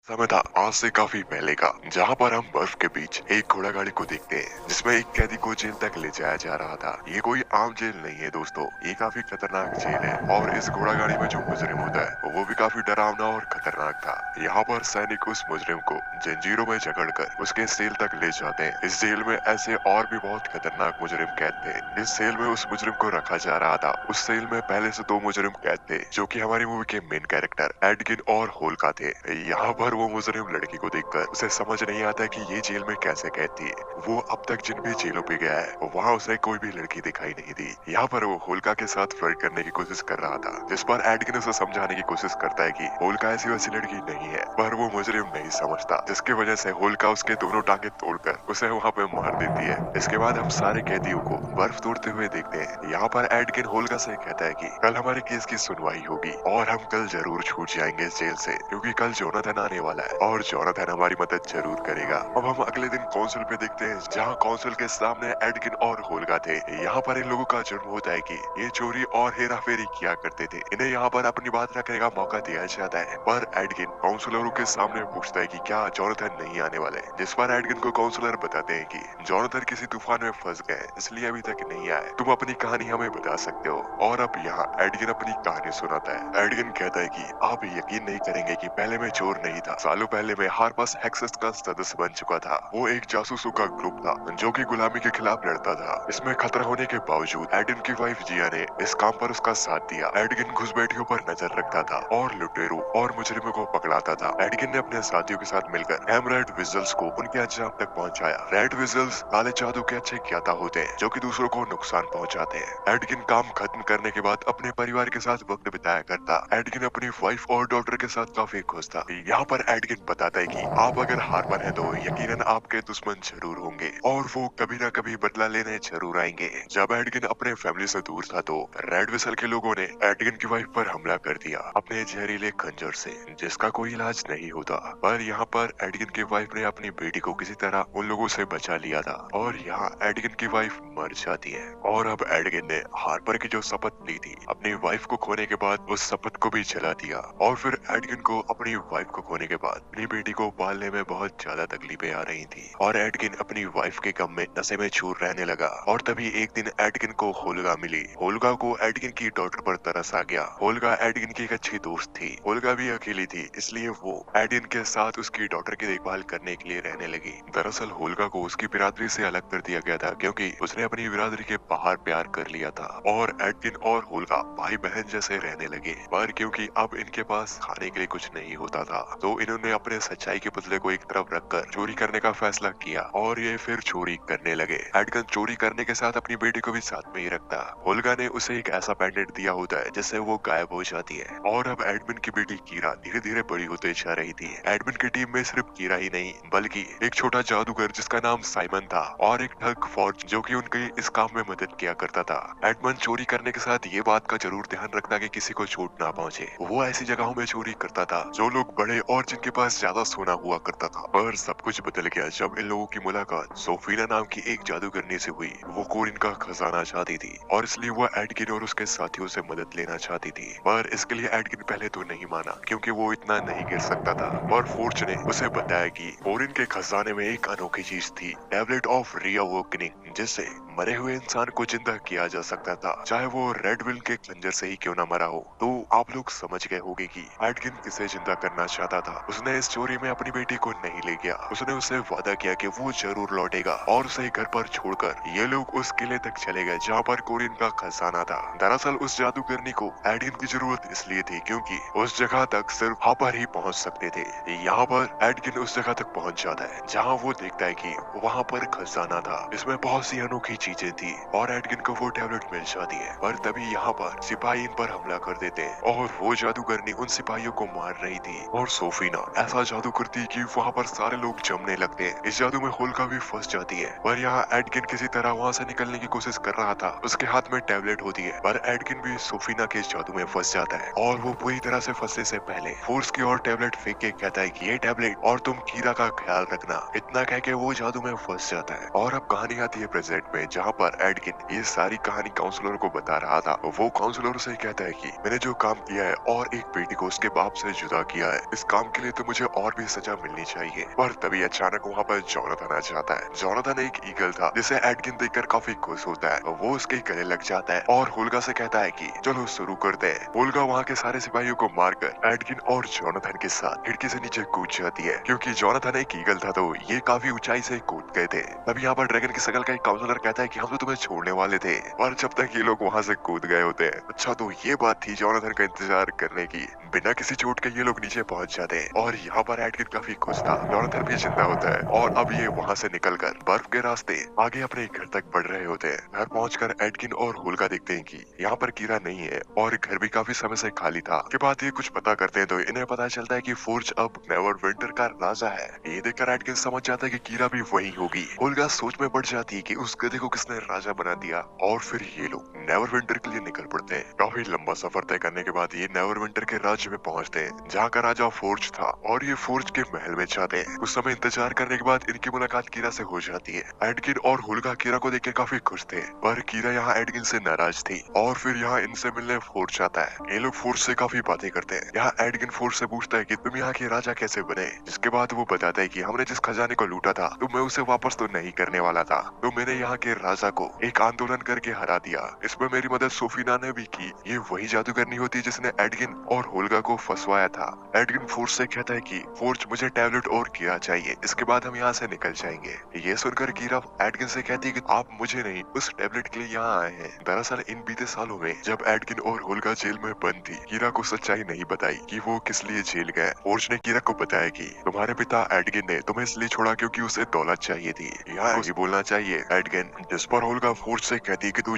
समय था आज से काफी पहले का, जहाँ पर हम बर्फ के बीच एक घोड़ा गाड़ी को देखते हैं जिसमें एक कैदी को जेल तक ले जाया जा रहा था। ये कोई आम जेल नहीं है दोस्तों, ये काफी खतरनाक जेल है और इस घोड़ा गाड़ी में जो मुजरिम होता है वो भी काफी डरावना और खतरनाक था। यहाँ पर सैनिक उस मुजरिम को जंजीरों में जकड़कर उसके सेल तक ले जाते हैं। इस जेल में ऐसे और भी बहुत खतरनाक मुजरिम कैद थे। जिस सेल में उस मुजरिम को रखा जा रहा था उस सेल में पहले से दो मुजरिम कैद थे जो कि हमारी मूवी के मेन कैरेक्टर एडगिन और होल्का थे। यहाँ पर वो मुजरिम लड़की को देखकर उसे समझ नहीं आता कि ये जेल में कैसे कैद थी। वो अब तक जिन भी जेलों पे गया है वहाँ उसे कोई भी लड़की दिखाई नहीं दी। यहाँ पर वो होल्का के साथ फ्लर्ट करने की कोशिश कर रहा था, जिस पर एडगिन उसे समझाने की कोशिश करता है कि होल्का ऐसी वैसी लड़की नहीं है, पर वो मुजरिम नहीं समझता, जिसकी वजह से होल्का उसके दोनों टांगे तोड़कर उसे वहाँ पे मार देती है। इसके बाद हम सारे कैदियों को बर्फ तोड़ते हुए देखते हैं। यहाँ पर एडगिन होल्का से कहता है कि कल हमारे केस की सुनवाई होगी और हम कल जरूर छूट जाएंगे इस जेल से, क्योंकि कल जोनाथन आने वाला है और जोनाथन हमारी मदद जरूर करेगा। अब हम अगले दिन काउंसिल पे देखते हैं, जहाँ काउंसिल के सामने एडगिन और होल्का थे। यहाँ पर इन लोगों का जुर्म होता है कि ये चोरी और हेरा फेरी किया करते थे, इन्हें यहाँ पर अपनी बात रखने का मौका दिया जाता है। पर एडगिन काउंसिलरों के सामने पूछता है कि क्या जोनाथन नहीं आने वाले, जिस पर एडगिन को काउंसिलर बताते हैं कि जोनाथन किसी तूफान में फंस गए इसलिए अभी तक नहीं आए, तुम अपनी कहानी हमें बता सकते हो। और अब यहाँ एडगिन अपनी कहानी सुनाता है। एडगिन कहता है कि आप यकीन नहीं करेंगे कि पहले मैं चोर नहीं था। सालों पहले मैं हार्पस हेक्सस का सदस्य बन चुका था। वो एक जासूसों का ग्रुप था जो कि गुलामी के खिलाफ लड़ता था। इसमें खतरा होने के बावजूद एडगिन की वाइफ जिया ने इस काम पर उसका साथ दिया। एडगिन घुसपैठियों पर नजर रखता था और लुटेरों और मुजरिमों को पकड़ाता था। एडगिन ने अपने साथियों के साथ मिलकर हेमरेड विजल्स को उनके अंजाम तक पहुंचाया। रेड विजल्स काले जादू के अच्छे ज्ञाता होते हैं जो कि दूसरों को नुकसान पहुंचाते हैं। एडगिन काम खत्म करने के बाद अपने परिवार के साथ वक्त बिताया करता। एडगिन अपनी वाइफ और डॉटर के साथ काफी खुश था। यहाँ पर एडगिन बताता है कि आप अगर हार माने तो यकीनन आपके दुश्मन जरूर होंगे और वो कभी न कभी बदला लेने जरूर आएंगे। जब एडगिन अपने फैमिली से दूर था तो रेड विसल के लोगों ने एडगिन की वाइफ पर हमला कर दिया अपने जहरीले खंजर से, जिसका कोई इलाज नहीं होता। पर यहाँ पर एडगिन की वाइफ ने अपनी बेटी को किसी तरह उन लोगों से बचा लिया था और यहाँ एडगिन की वाइफ मर जाती है। और अब एडगिन ने हार्पर की जो शपथ ली थी अपनी वाइफ को खोने के बाद उस शपथ को भी जला दिया। और फिर एडगिन को अपनी वाइफ को खोने के बाद अपनी बेटी को पालने में बहुत ज्यादा तकलीफें आ रही थी और एडगिन अपनी वाइफ के गम में नशे में चूर रहने लगा। और तभी एक दिन एडगिन को होल्गा मिली। होल्गा को एडगिन की डॉटर पर तरस आ गया। होल्गा एडगिन की एक अच्छी दोस्त थी। होल्गा भी अकेली थी, इसलिए वो एडगिन के साथ उसकी डॉटर की देखभाल करने के लिए रहने लगी। दरअसल होल्गा को उसकी बिरादरी से अलग कर दिया गया था क्योंकि उसने अपनी बिरादरी के बाहर प्यार कर लिया था और एडगिन और होल्गा भाई बहन जैसे रहने लगे। पर क्योंकि अब इनके पास खाने के लिए कुछ नहीं होता था तो इन्होंने अपने सच्चाई के पुतले को एक तरफ रखकर चोरी करने का फैसला किया और ये फिर चोरी करने लगे। एडगिन चोरी करने के साथ अपनी बेटी को भी साथ में ही रखता। होल्गा ने उसे एक ऐसा पेंडेंट दिया होता है जिससे वो गायब हो जाती है। और अब एडमिन की बेटी कीरा धीरे धीरे बड़ी होते जा रही थी। एडमिन की टीम में सिर्फ कीरा ही नहीं बल्कि एक छोटा जादूगर जिसका नाम साइमन था और एक ठग फॉर्ज जो कि उनकी इस काम में मदद किया करता था। एडमन चोरी करने के साथ ये बात का जरूर ध्यान रखता कि किसी को चोट ना पहुंचे। वो ऐसी जगहों में चोरी करता था जो लोग बड़े और जिनके पास ज्यादा सोना हुआ करता था। पर सब कुछ बदल गया जब इन लोगों की मुलाकात सोफीना नाम की एक जादूगरनी से हुई। वो कोरिन का खजाना चाहती थी और इसलिए वो एडगिन और उसके साथियों से मदद लेना चाहती थी। पर इसके लिए एडगिन पहले तो नहीं माना क्योंकि वो इतना नहीं गिर सकता था। पर फोर्ज ने उसे बताया कि कोरिन के खजाने में एक अनोखी चीज थी, टैबलेट ऑफ रीअवोकनिंग, जिससे मरे हुए इंसान को जिंदा किया जा सकता था, चाहे वो रेड विल के खंजर से ही क्यों ना मरा हो। तो आप लोग समझ गए होंगे कि एडगिन किसे जिंदा करना चाहता था। उसने इस चोरी में अपनी बेटी को नहीं ले गया। उसने उससे वादा किया कि वो जरूर लौटेगा और उसे घर पर छोड़कर ये लोग उस किले तक चले गए जहाँ पर कोरिन का खजाना था। दरअसल उस जादूगरनी को एडगिन की जरूरत इसलिए थी क्योंकि उस जगह तक सिर्फ हापर ही पहुँच सकते थे। यहाँ पर एडगिन उस जगह तक पहुँच जाता है जहाँ वो देखता है कि वहाँ पर खजाना था, इसमें बहुत सी अनोखी चीजें थी और एडगिन को वो टैबलेट मिल जाती है। पर तभी यहाँ पर सिपाही इन पर हमला कर देते हैं और वो जादूगरनी उन सिपाहियों को मार रही थी और सोफीना ऐसा जादू करती है कि वहाँ पर सारे लोग जमने लगते हैं। इस जादू में होल्का भी फंस जाती है। पर यहाँ एडगिन किसी तरह वहाँ से निकलने की कोशिश कर रहा था। उसके हाथ में टैबलेट होती है पर एडगिन भी सोफीना के इस जादू में फंस जाता है और वो पूरी तरह से फंसने से पहले फोर्स की और टैबलेट फेंक के कहता है कि ये टैबलेट और तुम कीरा का ख्याल रखना। इतना कह के वो जादू में फंस जाता है। और अब कहानी आती है प्रेजेंट में जहाँ पर एडकिन ये सारी कहानी काउंसलर को बता रहा था। वो काउंसलर से कहता है कि मैंने जो काम किया है और एक बेटी को उसके बाप से जुदा किया है, इस काम के लिए तो मुझे और भी सजा मिलनी चाहिए। पर तभी अचानक वहाँ पर जोनाथन आ जाता है। जोनाथन एक ईगल था जिसे एडकिन देखकर काफी खुश होता है। वो उसके गले लग जाता है और होल्गा से कहता है कि चलो शुरू करते हैं। होल्गा वहाँ के सारे सिपाहियों को मारकर एडकिन और जोनाथन के साथ खिड़की से नीचे कूद जाती है। क्योंकि जोनाथन एक ईगल था तो ये काफी ऊंचाई से कूद गए थे। तभी यहाँ पर ड्रैगन की शकल का एक काउंसलर कहता है कि हम तो तुम्हें छोड़ने वाले थे, पर जब तक ये लोग वहाँ से कूद गए होते हैं। अच्छा, तो ये बात थी जोनाथन का इंतजार करने की। बिना किसी चोट के ये लोग नीचे पहुंच जाते हैं और यहाँ पर एडकिन काफी खुश था। जोनाथन भी जिंदा होता है और अब ये वहाँ से निकलकर बर्फ के रास्ते आगे अपने घर तक बढ़ रहे होते हैं। घर पहुंचकर एडकिन और होल्गा देखते हैं कि यहाँ पर कीरा नहीं है और घर भी काफी समय से खाली था। के बाद ये कुछ पता करते हैं तो इन्हें पता चलता है कि फोर्ज अब नेवरविंटर का राजा है। ये देखकर एडकिन समझ जाता है कि कीरा भी वही होगी। होल्गा सोच में पड़ जाती है कि उस गधे को किसने राजा बना दिया और फिर ये लोग नेवरविंटर के लिए निकल पड़ते हैं। काफी लंबा सफर तय करने के बाद ये नेवरविंटर के राज्य में पहुंचते हैं जहाँ का राजा फोर्ज था और ये फोर्ज के महल में जाते हैं। कुछ समय इंतजार करने के बाद इनकी मुलाकात कीरा से हो जाती है। एडकिन और होल्गा कीरा को देखकर काफी खुश थे, पर कीरा यहाँ एडकिन से नाराज थी और फिर यहाँ इनसे मिलने फोर्ज आता है। ये लोग फोर्ज से काफी बातें करते हैं। यहाँ एडकिन फोर्ज से पूछता है कि तुम यहाँ के राजा कैसे बने, जिसके बाद वो बताता है कि हमने जिस खजाने को लूटा था तो मैं उसे वापस तो नहीं करने वाला था, तो मैंने यहाँ के राजा को एक आंदोलन करके हरा दिया। इसमें मेरी मदद सोफीना ने भी की। ये वही जादूगरनी होती जिसने एडकिन और होल्गा को फंसवाया था। एडकिन फोर्ज से कहता है कि फोर्ज मुझे टैबलेट और कीरा चाहिए, इसके बाद हम यहाँ से निकल जाएंगे। ये सुनकर कीरा एडकिन से कहती है कि आप मुझे नहीं, उस टैबलेट के लिए यहाँ आए हैं। दरअसल इन बीते सालों में जब एडकिन और होल्गा जेल में बंद थी, कीरा को सच्चाई नहीं बताई कि वो किस लिए जेल गए। फोर्ज ने कीरा को बताया कि तुम्हारे पिता एडकिन ने तुम्हें इसलिए छोड़ा क्योंकि उसे दौलत चाहिए थी। यहाँ ये बोलना चाहिए एडकिन, जिस पर होल्गा फोर्ज से कहती कि तू